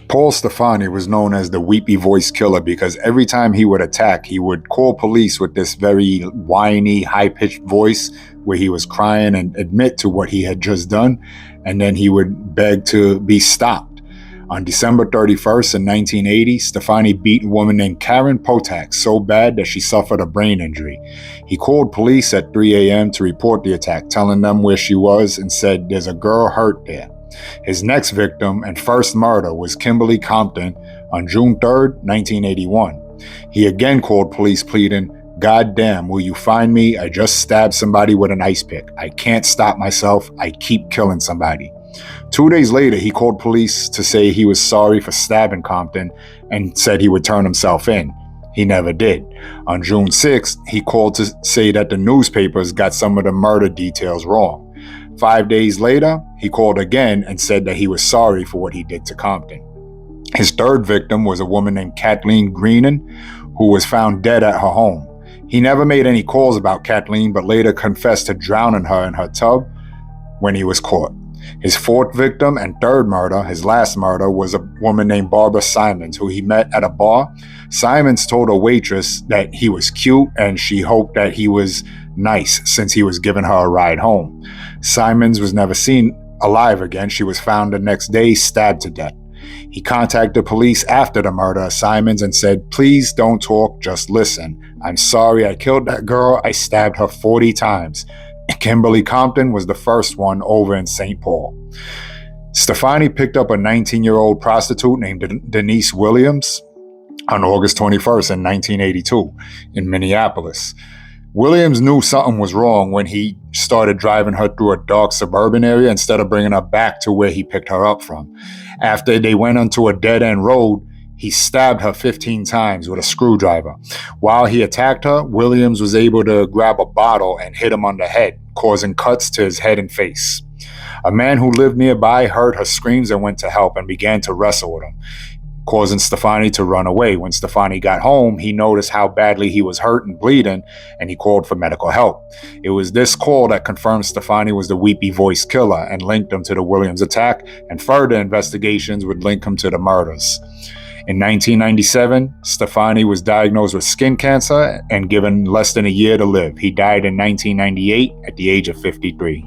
Paul Stefani was known as the weepy voice killer because every time he would attack, he would call police with this very whiny, high-pitched voice where he was crying and admit to what he had just done, and then he would beg to be stopped. On December 31st in 1980, Stefani beat a woman named Karen Potak so bad that she suffered a brain injury. He called police at 3 a.m. to report the attack, telling them where she was and said, "There's a girl hurt there." His next victim and first murder was Kimberly Compton on June 3rd, 1981. He again called police pleading, "God damn, will you find me? I just stabbed somebody with an ice pick. I can't stop myself. I keep killing somebody." 2 days later, he called police to say he was sorry for stabbing Compton and said he would turn himself in. He never did. On June 6th, he called to say that the newspapers got some of the murder details wrong. 5 days later, he called again and said that he was sorry for what he did to Compton. His third victim was a woman named Kathleen Greenan, who was found dead at her home. He never made any calls about Kathleen, but later confessed to drowning her in her tub when he was caught. His fourth victim and third murder, his last murder, was a woman named Barbara Simons, who he met at a bar. Simons told a waitress that he was cute and she hoped that he was nice since he was giving her a ride home. Simons was never seen alive again. She was found the next day, stabbed to death. He contacted police after the murder of Simons and said, "Please don't talk, just listen. I'm sorry I killed that girl. I stabbed her 40 times. Kimberly Compton was the first one over in St. Paul." Stefani picked up a 19-year-old prostitute named Denise Williams on August 21st in 1982 in Minneapolis. Williams knew something was wrong when he started driving her through a dark suburban area instead of bringing her back to where he picked her up from. After they went onto a dead-end road, he stabbed her 15 times with a screwdriver. While he attacked her, Williams was able to grab a bottle and hit him on the head, causing cuts to his head and face. A man who lived nearby heard her screams and went to help and began to wrestle with him, causing Stefani to run away. When Stefani got home, he noticed how badly he was hurt and bleeding, and he called for medical help. It was this call that confirmed Stefani was the weepy voice killer and linked him to the Williams attack, and further investigations would link him to the murders. In 1997, Stefani was diagnosed with skin cancer and given less than a year to live. He died in 1998 at the age of 53.